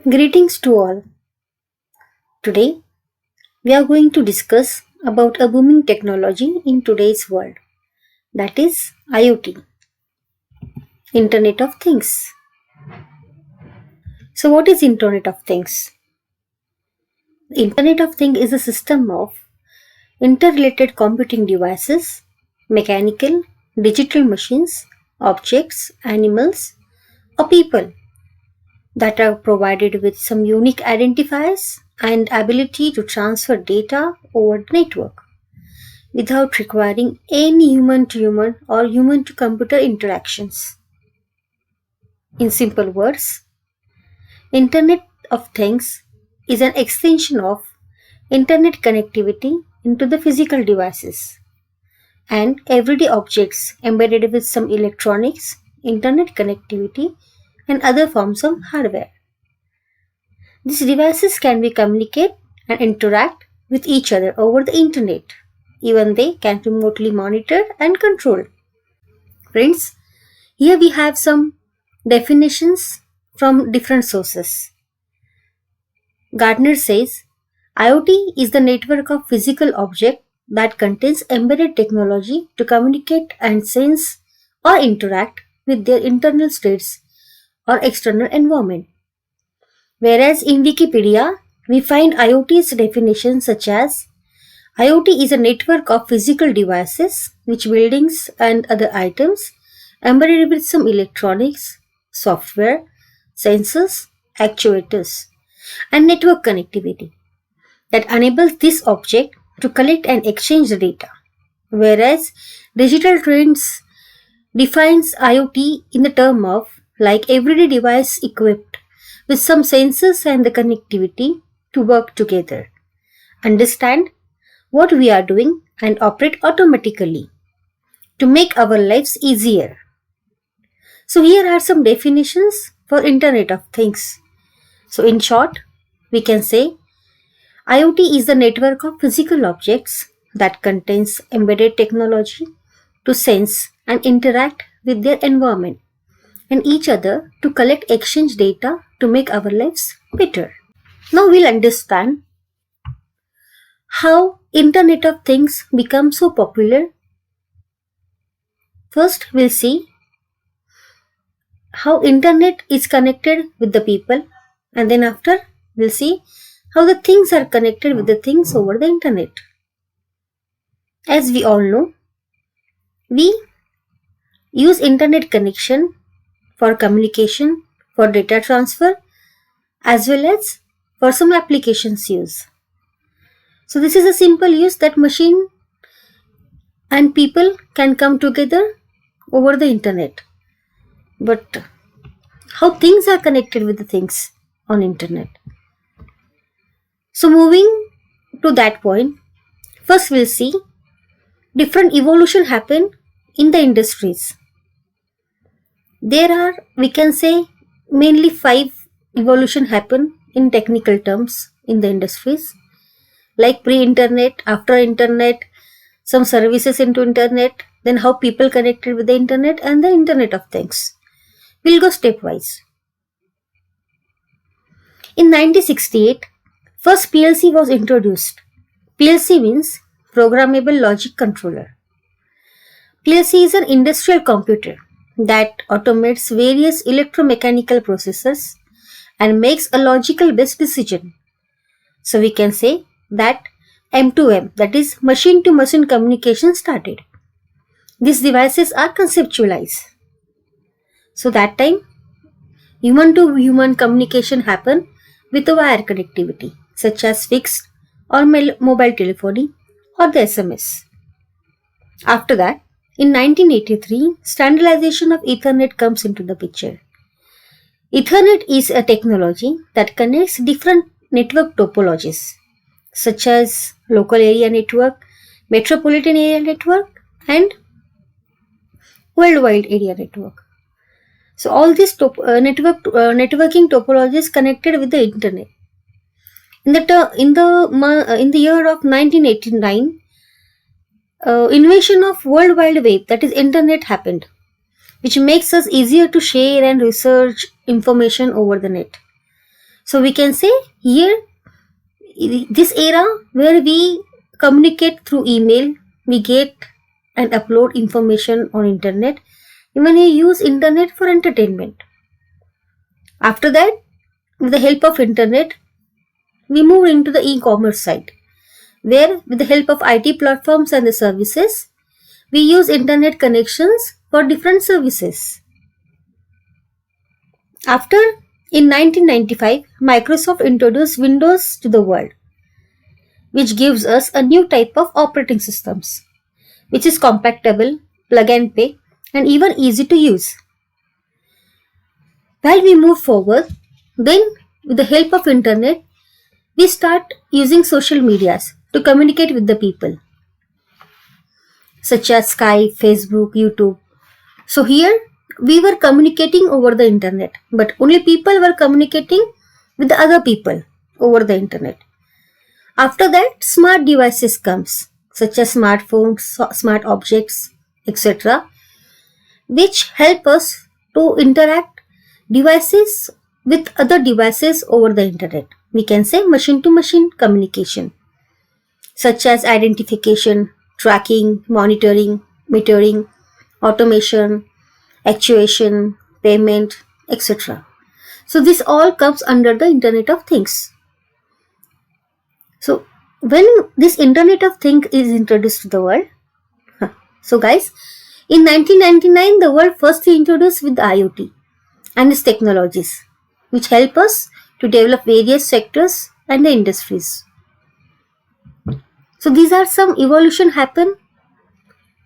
Greetings to all. Today we are going to discuss about a booming technology in today's world, that is IoT, Internet of Things. So what is Internet of Things? The Internet of Things is a system of interrelated computing devices, mechanical, digital machines, objects, animals, or people that are provided with some unique identifiers and ability to transfer data over the network without requiring any human to human or human to computer interactions. In simple words, Internet of Things is an extension of internet connectivity into the physical devices and everyday objects embedded with some electronics, internet connectivity, and other forms of hardware. These devices can be communicate and interact with each other over the internet. Even they can be remotely monitored and controlled. Friends, here we have some definitions from different sources. Gardner says IoT is the network of physical objects that contains embedded technology to communicate and sense or interact with their internal states or external environment. Whereas in Wikipedia, we find IoT's definition such as IoT is a network of physical devices which buildings and other items embedded with some electronics, software, sensors, actuators, and network connectivity that enables this object to collect and exchange the data. Whereas Digital Trends defines IoT in the term of like everyday device equipped with some sensors and the connectivity to work together, understand what we are doing and operate automatically to make our lives easier. So here are some definitions for Internet of Things. So in short, we can say IoT is the network of physical objects that contains embedded technology to sense and interact with their environment and each other to collect exchange data to make our lives better. Now we'll understand how Internet of Things become so popular. First we'll see how internet is connected with the people, and then after we'll see how the things are connected with the things over the internet. As we all know, we use internet connection for communication, for data transfer, as well as for some applications use. So this is a simple use that machine and people can come together over the internet. But how things are connected with the things on internet? So moving to that point, first we'll see different evolution happen in the industries. There are, we can say, mainly 5 evolution happen in technical terms in the industries, like pre-internet, after internet, some services into internet, then how people connected with the internet and the Internet of Things. We'll go stepwise. In 1968, first PLC was introduced. PLC means Programmable Logic Controller. PLC is an industrial computer that automates various electromechanical processes and makes a logical based decision. So we can say that M2M, that is machine to machine communication, started. These devices are conceptualized. So that time human to human communication happen with a wire connectivity such as fixed or mobile telephony or the SMS. After that, in 1983, standardization of Ethernet comes into the picture. Ethernet is a technology that connects different network topologies such as local area network, metropolitan area network, and worldwide area network. So all these networking topologies connected with the internet. In the year of 1989, invention of World Wide Web, that is internet, happened, which makes us easier to share and research information over the net. So we can say here, this era where we communicate through email, we get and upload information on internet, even we use internet for entertainment. After that, with the help of internet, we move into the e-commerce side, where with the help of IT platforms and the services, we use internet connections for different services. After, in 1995, Microsoft introduced Windows to the world, which gives us a new type of operating systems, which is compatible, plug and play, and even easy to use. While we move forward, then with the help of internet, we start using social medias to communicate with the people, such as Skype, Facebook, YouTube. So here we were communicating over the internet, but only people were communicating with the other people over the internet. After that, smart devices comes, such as smartphones, smart objects, etc., which help us to interact devices with other devices over the internet. We can say machine to machine communication, such as identification, tracking, monitoring, metering, automation, actuation, payment, etc. So this all comes under the Internet of Things. So when this Internet of Things is introduced to the world, so guys, in 1999 the world first introduced with the IoT and its technologies, which help us to develop various sectors and the industries. So these are some evolution happen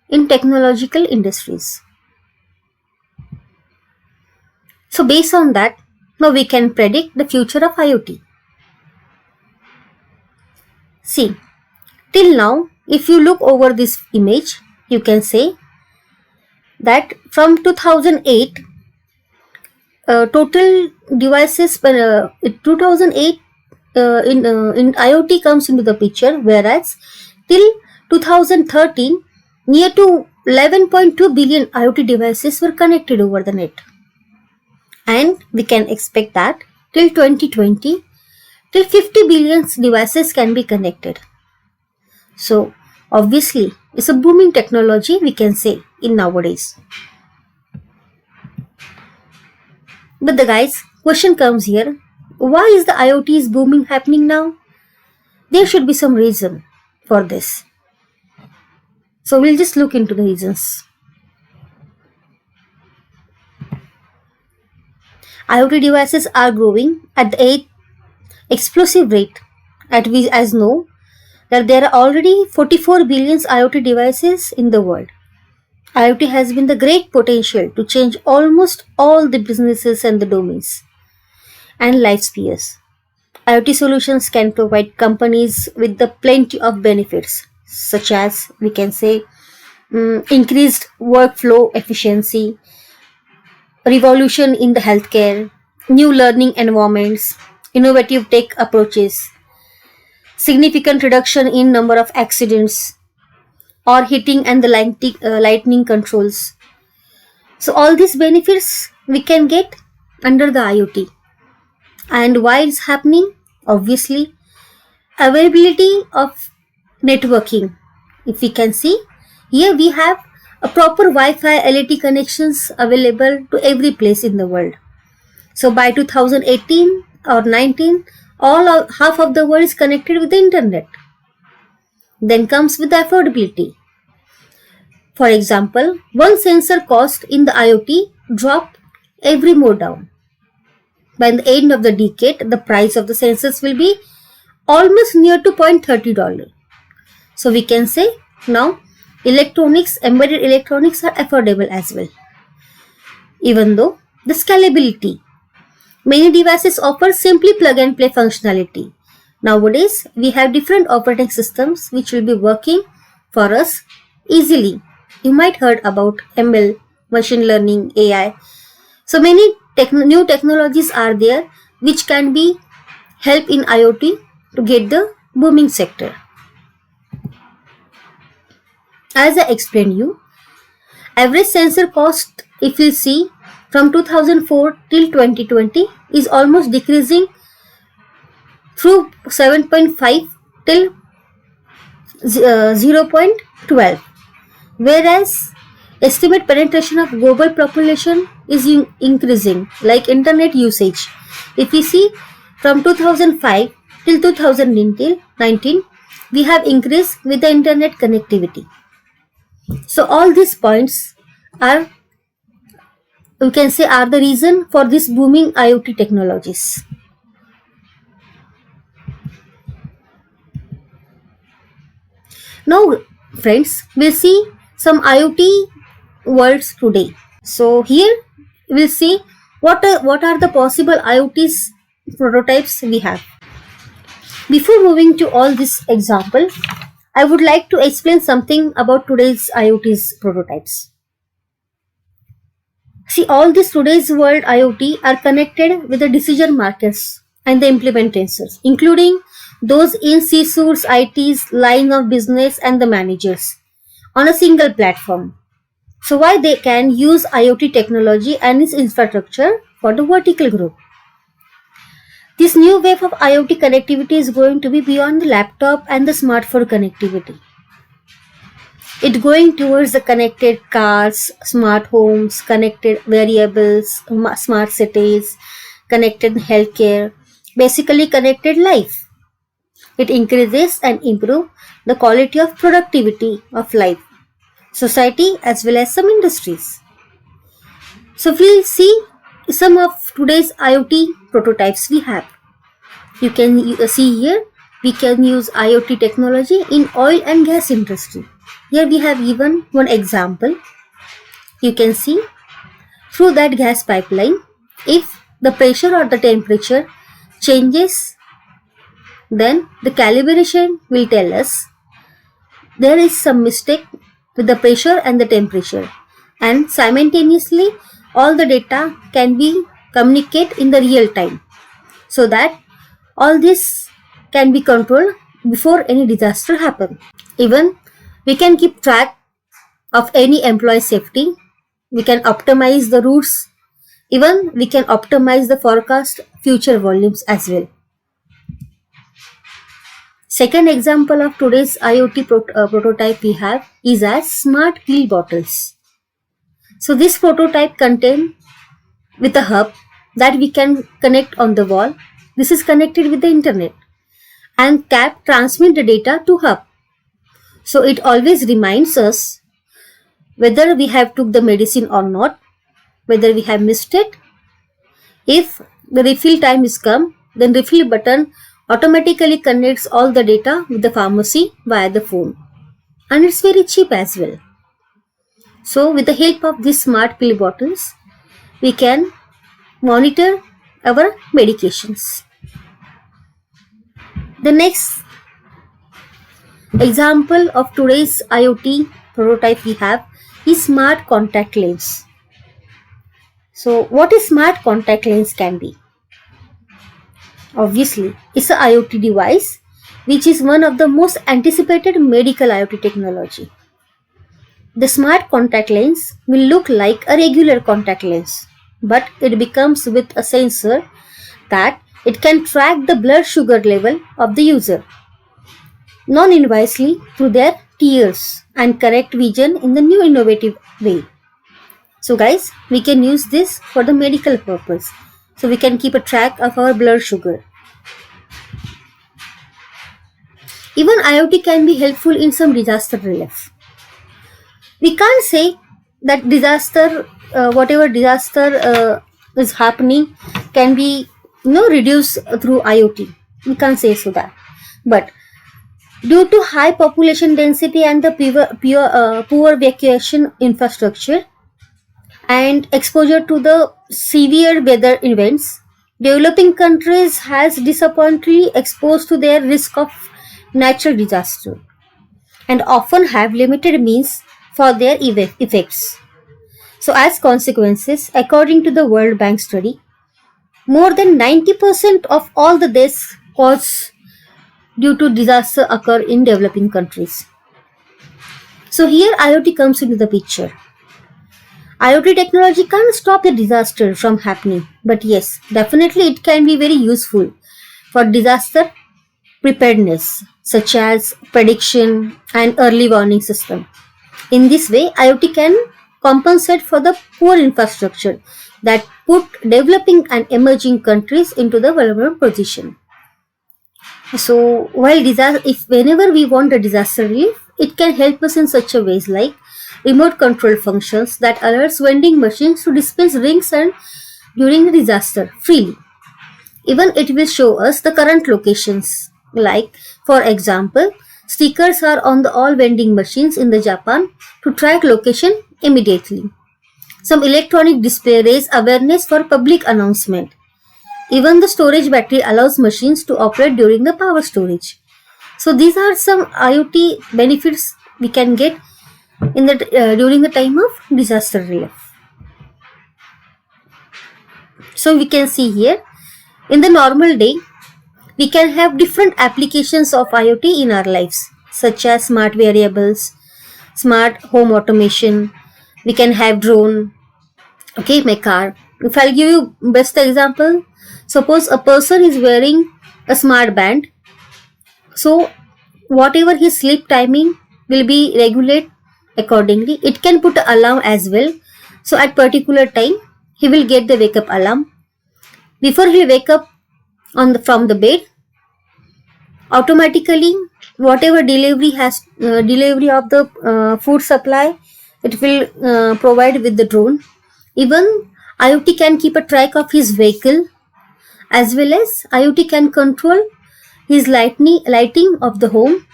in technological industries. So based on that, now we can predict the future of IoT. See, till now, if you look over this image, you can say that from 2008, total devices, 2008 in IoT comes into the picture, whereas till 2013, near to 11.2 billion IoT devices were connected over the net. And we can expect that till 2020, till 50 billion devices can be connected. So obviously, it's a booming technology, we can say, in nowadays. But the guys, question comes here, why is the IoT is booming happening now? There should be some reason for this. So we'll just look into the reasons. IoT devices are growing at the explosive rate. At we as know that there are already 44 billion IoT devices in the world. IoT has been the great potential to change almost all the businesses and the domains and life spheres. IoT solutions can provide companies with the plenty of benefits, such as we can say increased workflow efficiency, revolution in the healthcare, new learning environments, innovative tech approaches, significant reduction in number of accidents, or heating and the lightning controls. So all these benefits we can get under the IoT. And why it's happening? Obviously, availability of networking. If we can see, here we have a proper Wi-Fi LTE connections available to every place in the world. So by 2018 or 19, half of the world is connected with the internet. Then comes with the affordability. For example, one sensor cost in the IoT dropped every more down. By the end of the decade, the price of the sensors will be almost near to $0.30. So we can say now embedded electronics are affordable as well. Even though the scalability, many devices offer simply plug and play functionality. Nowadays, we have different operating systems which will be working for us easily. You might heard about ML, machine learning, AI. So many new technologies are there which can be help in IoT to get the booming sector. As I explained you, average sensor cost, if you see, from 2004 till 2020 is almost decreasing through 7.5 till 0.12, whereas estimate penetration of global population is increasing, like internet usage. If we see from 2005 till 2019, we have increased with the internet connectivity. So all these points are, we can say, are the reason for this booming IoT technologies. Now, friends, we'll see some IoT worlds today. So here we'll see what are the possible IoT's prototypes we have. Before moving to all this example, I would like to explain something about today's IoT's prototypes. See, all these today's world IoT are connected with the decision makers and the implementers, including those in C-suites, ITs, line of business, and the managers on a single platform. So why they can use IoT technology and its infrastructure for the vertical group. This new wave of IoT connectivity is going to be beyond the laptop and the smartphone connectivity. It's going towards the connected cars, smart homes, connected variables, smart cities, connected healthcare, basically connected life. It increases and improves the quality of productivity of life, society as well as some industries. So we'll see some of today's IoT prototypes we have. You can see here we can use IoT technology in oil and gas industry. Here we have even one example. You can see through that gas pipeline, if the pressure or the temperature changes, then the calibration will tell us there is some mistake with the pressure and the temperature, and simultaneously all the data can be communicated in the real time, so that all this can be controlled before any disaster happen. Even we can keep track of any employee safety. We can optimize the routes. Even we can optimize the forecast future volumes as well. Second example of today's IoT prototype we have is as smart pill bottles. So this prototype contains with a hub that we can connect on the wall. This is connected with the internet, and CAP transmit the data to hub. So it always reminds us whether we have took the medicine or not, whether we have missed it. If the refill time is come, then refill button automatically connects all the data with the pharmacy via the phone, and it's very cheap as well. So with the help of these smart pill bottles, we can monitor our medications. The next example of today's IoT prototype we have is smart contact lens. So what is smart contact lens can be? Obviously, it's an IoT device which is one of the most anticipated medical IoT technology. The smart contact lens will look like a regular contact lens, but it becomes with a sensor that it can track the blood sugar level of the user non-invasively through their tears and correct vision in the new innovative way. So guys, we can use this for the medical purpose. So we can keep a track of our blood sugar. Even IoT can be helpful in some disaster relief. We can't say that disaster, whatever disaster is happening can be reduced through IoT. We can't say so that. But due to high population density and the poor evacuation infrastructure and exposure to the severe weather events, developing countries has disappointingly exposed to their risk of natural disaster and often have limited means for their effects. So as consequences, according to the World Bank study, more than 90% of all the deaths caused due to disaster occur in developing countries. So here IoT comes into the picture. IoT technology can't stop the disaster from happening, but yes, definitely it can be very useful for disaster preparedness, such as prediction and early warning system. In this way, IoT can compensate for the poor infrastructure that put developing and emerging countries into the vulnerable position. So, while disaster, if whenever we want a disaster relief, it can help us in such a ways like remote control functions that alerts vending machines to dispense drinks and during the disaster freely. Even it will show us the current locations. Like, for example, stickers are on the all vending machines in the Japan to track location immediately. Some electronic display raise awareness for public announcement. Even the storage battery allows machines to operate during the power storage. So these are some IoT benefits we can get in the during the time of disaster relief. So we can see here in the normal day we can have different applications of IoT in our lives, such as smart variables, smart home automation. We can have drone. Okay, my car. If I'll give you best example, suppose a person is wearing a smart band. So whatever his sleep timing will be regulate accordingly. It can put an alarm as well. So at particular time he will get the wake up alarm. Before he wake up from the bed, automatically whatever delivery of the food supply, it will provide with the drone. Even IoT can keep a track of his vehicle, as well as IoT can control his lighting of the home,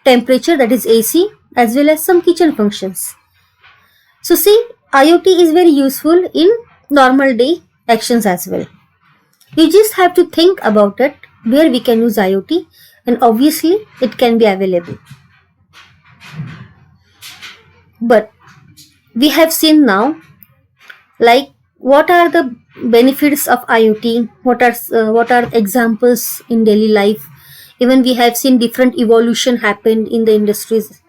temperature, that is AC, as well as some kitchen functions. So see, IoT is very useful in normal day actions as well. You just have to think about it where we can use IoT, and obviously it can be available. But we have seen now, like, what are the benefits of IoT, what are examples in daily life. Even we have seen different evolution happened in the industries.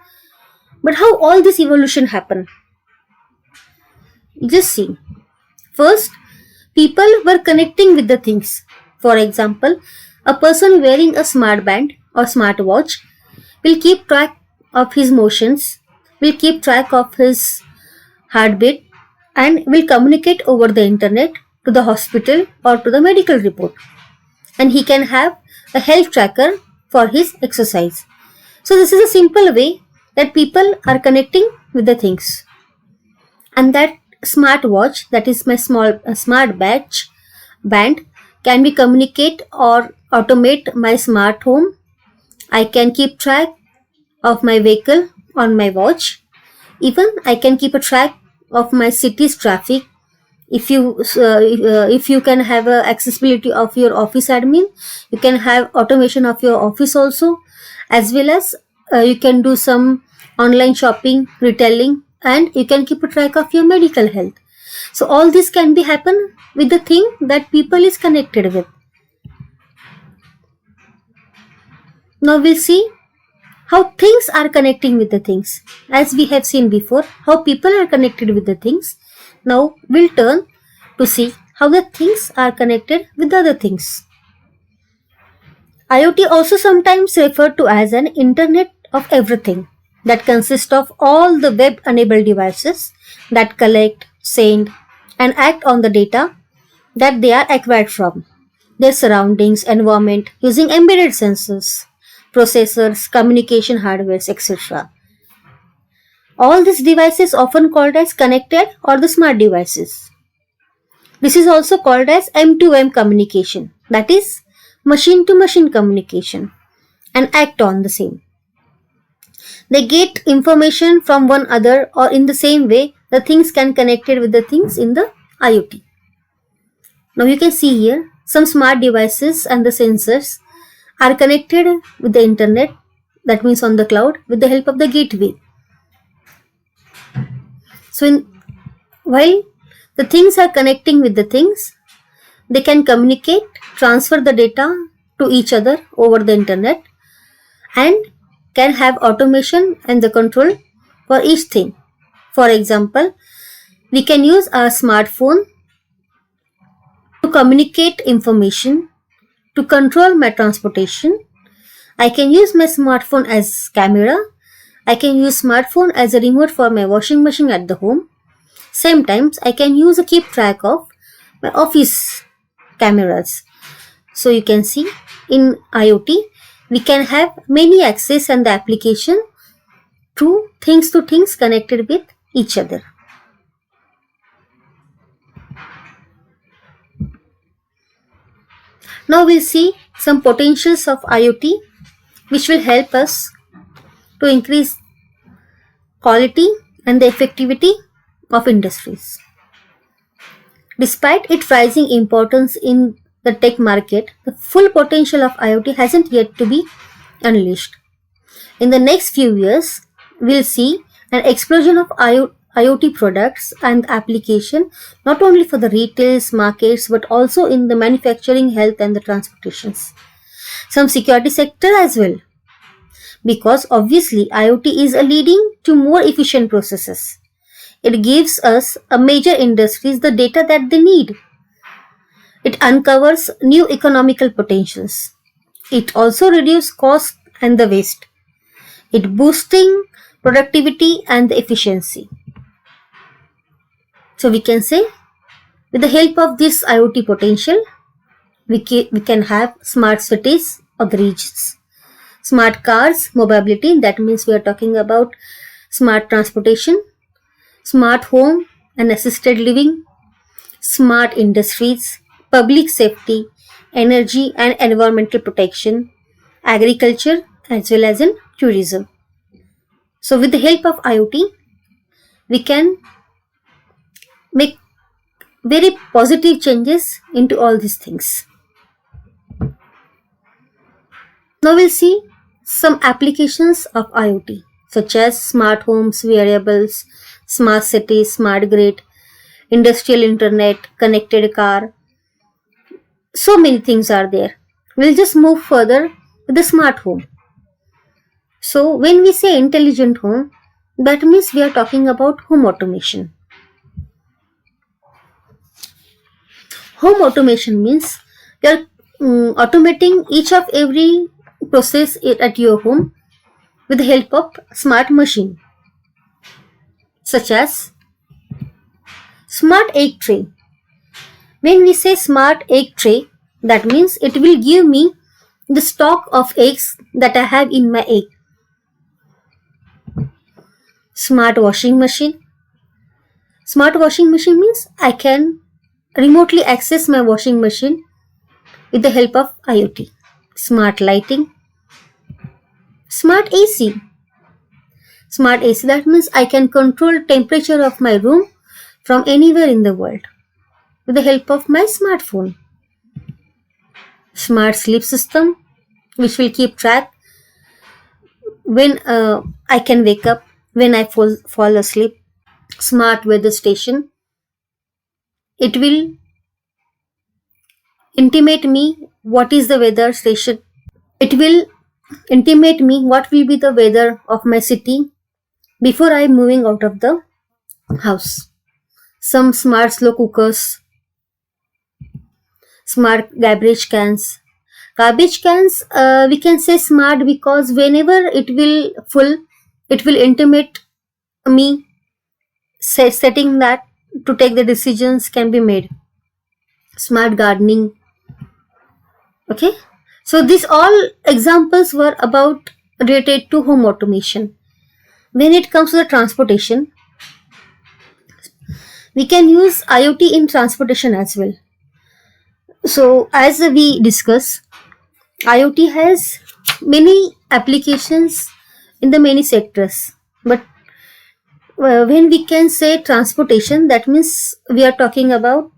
But how all this evolution happen? Just see. First, people were connecting with the things. For example, a person wearing a smart band or smartwatch will keep track of his motions, will keep track of his heartbeat, and will communicate over the internet to the hospital or to the medical report. And he can have a health tracker for his exercise. So this is a simple way that people are connecting with the things. And that smartwatch, that is my smart band, can be communicate or automate my smart home. I can keep track of my vehicle on my watch. Even I can keep a track of my city's traffic. If you can have a accessibility of your office admin, you can have automation of your office also, as well as you can do some online shopping, retailing, and you can keep a track of your medical health. So all this can be happen with the thing that people is connected with. Now we'll see how things are connecting with the things. As we have seen before, how people are connected with the things. Now we'll turn to see how the things are connected with other things. IoT also sometimes referred to as an Internet of Everything that consists of all the web-enabled devices that collect, send, and act on the data that they are acquired from their surroundings, environment, using embedded sensors, processors, communication hardware, etc. All these devices often called as connected or the smart devices. This is also called as M2M communication, that is machine to machine communication, and act on the same. They get information from one another, or in the same way the things can connected with the things in the IoT. Now you can see here some smart devices and the sensors are connected with the internet, that means on the cloud, with the help of the gateway. So while the things are connecting with the things, they can communicate, transfer the data to each other over the internet, and can have automation and the control for each thing. For example, we can use our smartphone to communicate information, to control my transportation. I can use my smartphone as camera. I can use smartphone as a remote for my washing machine at the home. Sometimes I can use a keep track of my office cameras. So you can see in IoT we can have many access and the application to things connected with each other. Now we'll see some potentials of IoT which will help us to increase quality and the effectivity of industries. Despite its rising importance in the tech market, the full potential of IoT hasn't yet to be unleashed. In the next few years, we'll see an explosion of IoT products and application not only for the retails markets but also in the manufacturing, health and the transportations. Some security sector as well, because obviously IoT is a leading to more efficient processes. It gives us a major industries the data that they need. It uncovers new economical potentials. It also reduces cost and the waste. It boosting productivity and the efficiency. So we can say with the help of this IoT potential, we can have smart cities or the regions. Smart cars, mobility, that means we are talking about smart transportation, smart home and assisted living, smart industries, public safety, energy and environmental protection, agriculture as well as in tourism. So with the help of IoT, we can make very positive changes into all these things. Now we'll see some applications of IoT such as smart homes, wearables, smart cities, smart grid, industrial internet, connected car. So many things are there. We'll just move further with the smart home. So when we say intelligent home, that means we are talking about home automation. Home automation means you are automating each of every process at your home with the help of smart machine, such as smart egg tray. When we say smart egg tray, that means it will give me the stock of eggs that I have in my egg. Smart washing machine. Smart washing machine means I can remotely access my washing machine with the help of IoT. Smart lighting. Smart AC. Smart AC, that means I can control temperature of my room from anywhere in the world with the help of my smartphone. Smart sleep system, which will keep track when I can wake up, when I fall asleep. Smart weather station, it will intimate me what is the weather station. It will intimate me what will be the weather of my city before I moving out of the house. Some smart slow cookers, smart garbage cans. Garbage cans, we can say smart because whenever it will full, it will intimate me setting that to take the decisions can be made. Smart gardening. Okay, so these all examples were about related to home automation. When it comes to the transportation, we can use IoT in transportation as well. So as we discuss, IoT has many applications in the many sectors, but when we can say transportation, that means we are talking about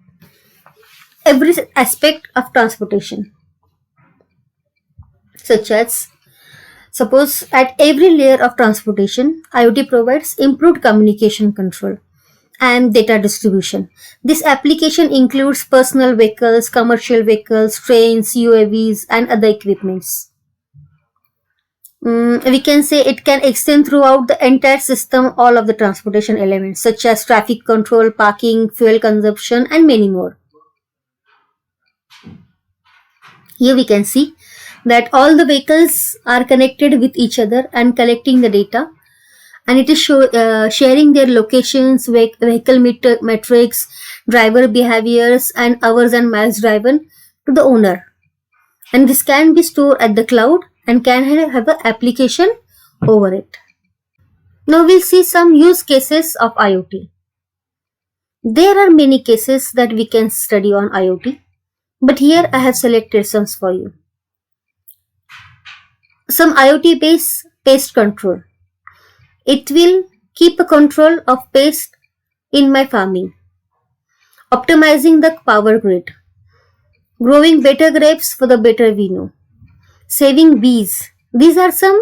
every aspect of transportation, such as suppose at every layer of transportation, IoT provides improved communication control and data distribution. This application includes personal vehicles, commercial vehicles, trains, UAVs, and other equipments. We can say it can extend throughout the entire system all of the transportation elements such as traffic control, parking, fuel consumption, and many more. Here we can see that all the vehicles are connected with each other and collecting the data, and it is sharing their locations, vehicle metrics, driver behaviors, and hours and miles driven to the owner. And this can be stored at the cloud and can have an application over it. Now we'll see some use cases of IoT. There are many cases that we can study on IoT, but here I have selected some for you. Some IoT based pest control. It will keep a control of pest in my farming. Optimizing the power grid. Growing better grapes for the better vino. Saving bees. These are some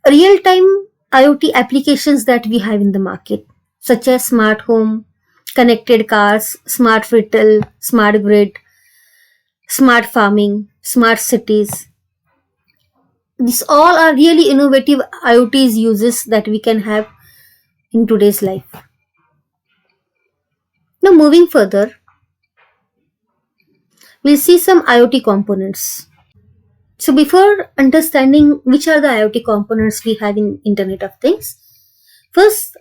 real-time IoT applications that we have in the market, such as smart home, connected cars, smart retail, smart grid, smart farming, smart cities. These all are really innovative IoT uses that we can have in today's life. Now moving further, we'll see some IoT components. So before understanding which are the IoT components we have in Internet of Things, first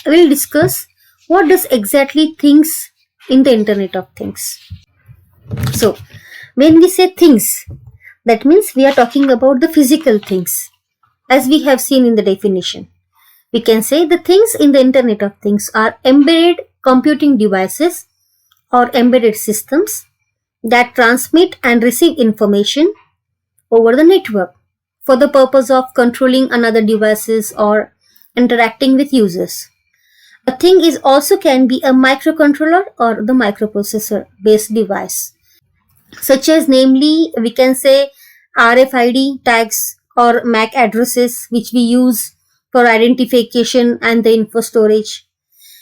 we'll discuss what does exactly things in the Internet of Things. So when we say things, that means we are talking about the physical things, as we have seen in the definition. We can say the things in the Internet of Things are embedded computing devices or embedded systems that transmit and receive information over the network for the purpose of controlling another devices or interacting with users. A thing is also can be a microcontroller or the microprocessor based device, such as namely we can say RFID tags or MAC addresses which we use for identification and the info storage.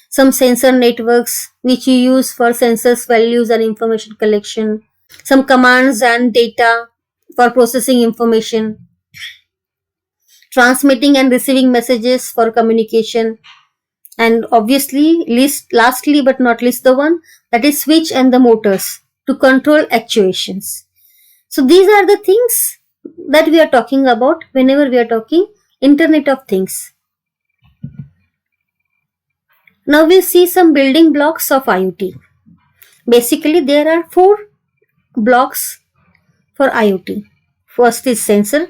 Some sensor networks which you use for sensors values and information collection. Some commands and data for processing information. Transmitting and receiving messages for communication. And obviously lastly but not least the one, that is switch and the motors to control actuations. So these are the things that we are talking about whenever we are talking Internet of Things. Now we'll see some building blocks of IoT. Basically there are 4 blocks for IoT. First is sensor,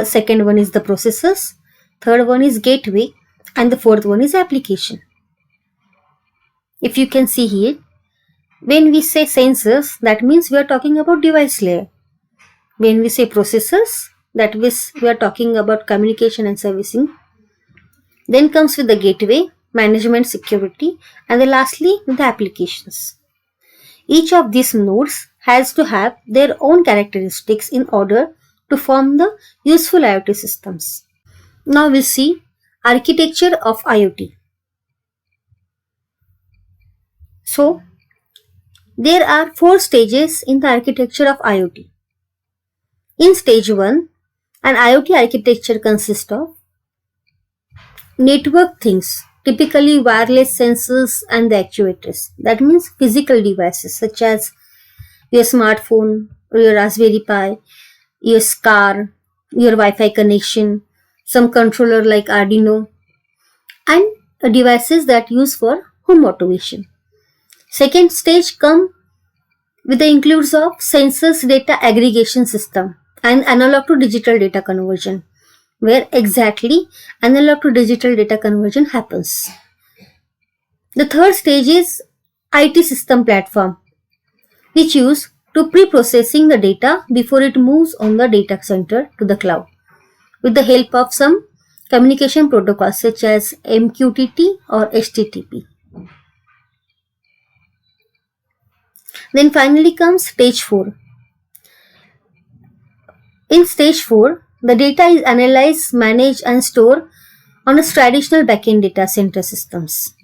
second one is the processors, third one is gateway, and the fourth one is application. If you can see here, when we say sensors, that means we are talking about device layer. When we say processors, that means we are talking about communication and servicing. Then comes with the gateway, management, security, and then lastly the applications. Each of these nodes has to have their own characteristics in order to form the useful IoT systems. Now we'll see architecture of IoT. So there are 4 stages in the architecture of IoT. In stage 1, an IoT architecture consists of network things, typically wireless sensors and the actuators. That means physical devices such as your smartphone, or your Raspberry Pi, your car, your Wi-Fi connection, some controller like Arduino, and devices that use for home automation. Second stage come with the includes of sensors data aggregation system and analog to digital data conversion, where exactly analog to digital data conversion happens. The third stage is IT system platform, which use to pre-processing the data before it moves on the data center to the cloud with the help of some communication protocols such as MQTT or HTTP. Then finally comes stage 4. In stage 4, the data is analyzed, managed and stored on a traditional backend data center systems.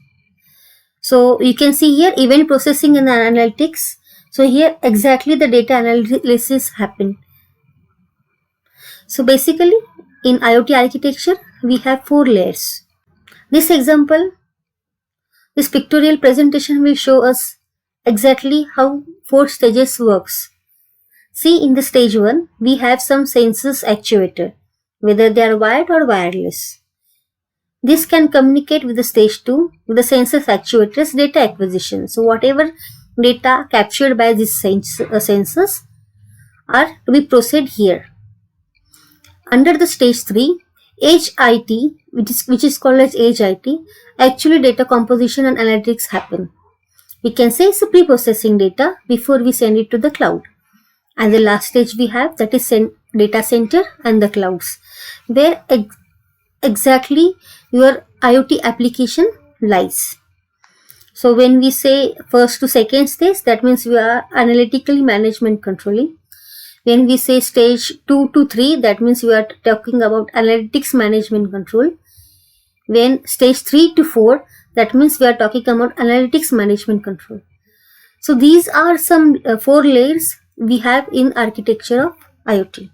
So you can see here event processing and analytics. So here exactly the data analysis happen. So basically in IoT architecture we have 4 layers. This pictorial presentation will show us exactly how 4 stages works. See, in the stage 1, we have some sensors actuator, whether they are wired or wireless. This can communicate with the stage 2 with the sensors actuators data acquisition. So whatever data captured by these sensors are to be processed here. Under the stage 3, Edge IT, which is called as Edge IT, actually data composition and analytics happen. We can say it's a pre-processing data before we send it to the cloud. And the last stage we have, that is data center and the clouds, where exactly your IoT application lies. So when we say first to second stage, that means we are analytically management controlling. When we say stage 2 to 3, that means we are talking about analytics management control. When stage 3 to 4, that means we are talking about analytics management control. So these are some 4 layers we have in architecture of IoT.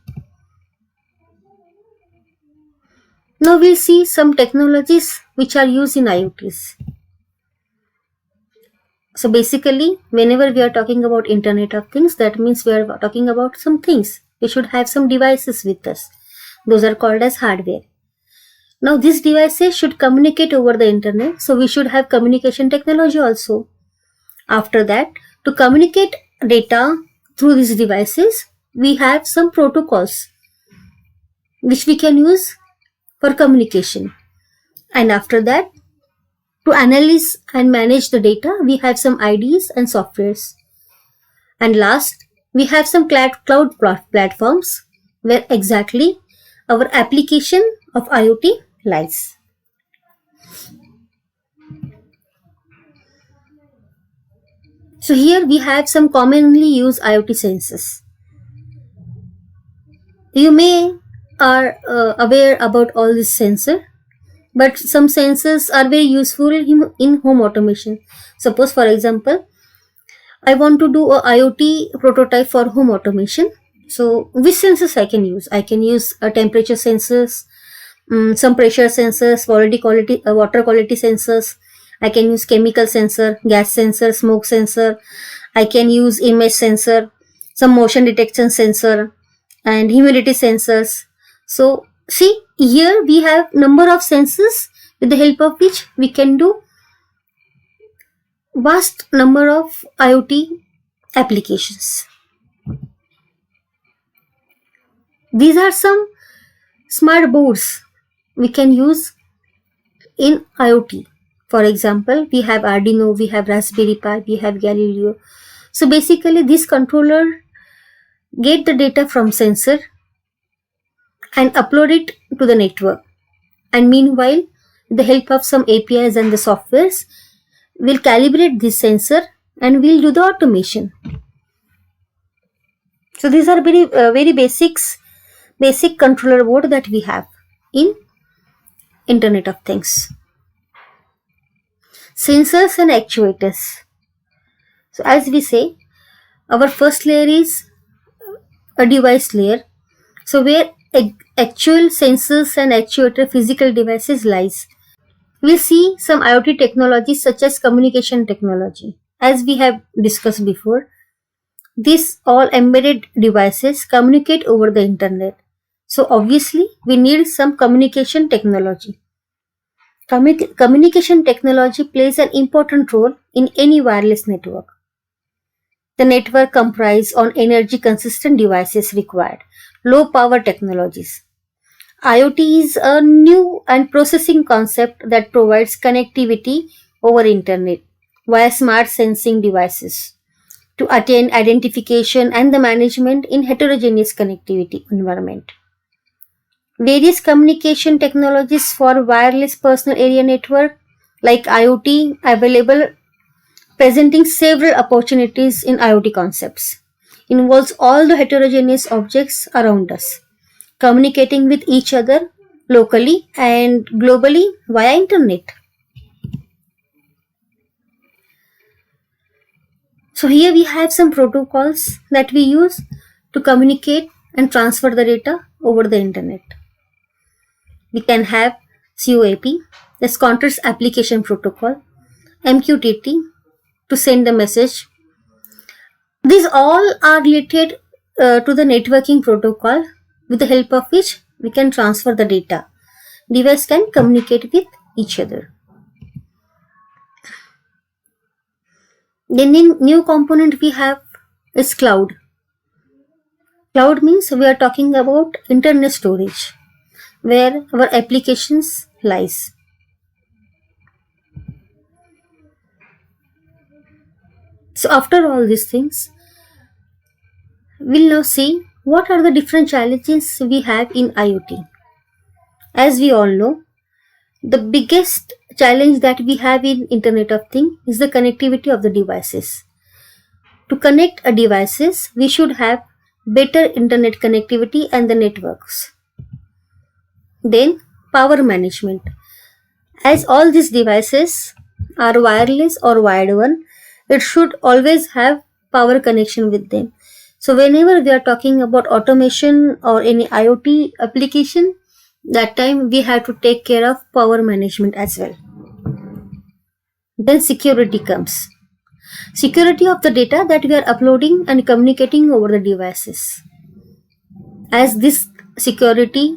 Now we'll see some technologies which are used in IoTs. So basically, whenever we are talking about Internet of Things, that means we are talking about some things. We should have some devices with us. Those are called as hardware. Now these devices should communicate over the internet, so we should have communication technology also. After that, to communicate data through these devices, we have some protocols which we can use for communication. And after that, to analyze and manage the data, we have some IDs and softwares. And last, we have some cloud platforms where exactly our application of IoT lies. So here we have some commonly used IoT sensors. You may are aware about all these sensors, but some sensors are very useful in home automation. Suppose, for example, I want to do a IoT prototype for home automation. So which sensors I can use? I can use temperature sensors, some pressure sensors, water quality sensors. I can use chemical sensor, gas sensor, smoke sensor. I can use image sensor, some motion detection sensor, and humidity sensors. So see, here we have number of sensors with the help of which we can do vast number of IoT applications. These are some smart boards we can use in IoT. For example, we have Arduino, we have Raspberry Pi, we have Galileo. So basically this controller get the data from sensor and upload it to the network. And meanwhile, with the help of some APIs and the softwares, we'll calibrate this sensor and we'll do the automation. So these are very basic controller board that we have in Internet of Things. Sensors and actuators. So as we say, our first layer is a device layer. So where actual sensors and actuator physical devices lies. We'll see some IoT technologies such as communication technology. As we have discussed before, these all embedded devices communicate over the internet. So obviously we need some communication technology. Communication technology plays an important role in any wireless network. The network comprises on energy consistent devices required, low power technologies. IoT is a new and processing concept that provides connectivity over internet via smart sensing devices to attain identification and the management in heterogeneous connectivity environment. Various communication technologies for wireless personal area network like IoT available, presenting several opportunities in IoT concepts. Involves all the heterogeneous objects around us, communicating with each other locally and globally via internet. So here we have some protocols that we use to communicate and transfer the data over the internet. We can have COAP, that's Contrast Application Protocol, MQTT to send the message. These all are related to the networking protocol with the help of which we can transfer the data. Device can communicate with each other. The new component we have is cloud. Cloud means we are talking about internet storage, where our applications lies. So after all these things, we'll now see what are the different challenges we have in IoT. As we all know, the biggest challenge that we have in Internet of Things is the connectivity of the devices. To connect a devices, we should have better internet connectivity and the networks. Then power management. As all these devices are wireless or wired one, it should always have power connection with them. So whenever we are talking about automation or any IoT application, that time we have to take care of power management as well. Then security comes. Security of the data that we are uploading and communicating over the devices. As this security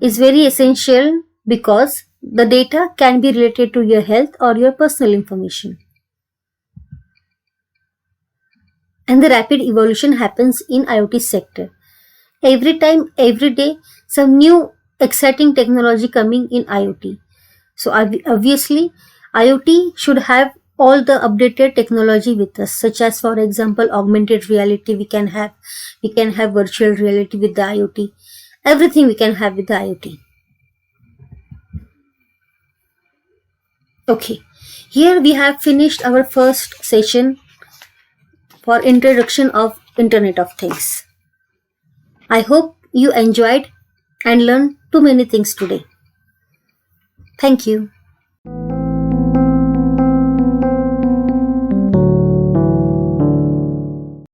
is very essential because the data can be related to your health or your personal information. And the rapid evolution happens in IoT sector. Every time, every day, some new exciting technology coming in IoT. So obviously, IoT should have all the updated technology with us, such as for example, augmented reality we can have virtual reality with the IoT. Everything we can have with the IoT. Okay, here we have finished our first session for introduction of Internet of Things. I hope you enjoyed and learned too many things today. Thank you.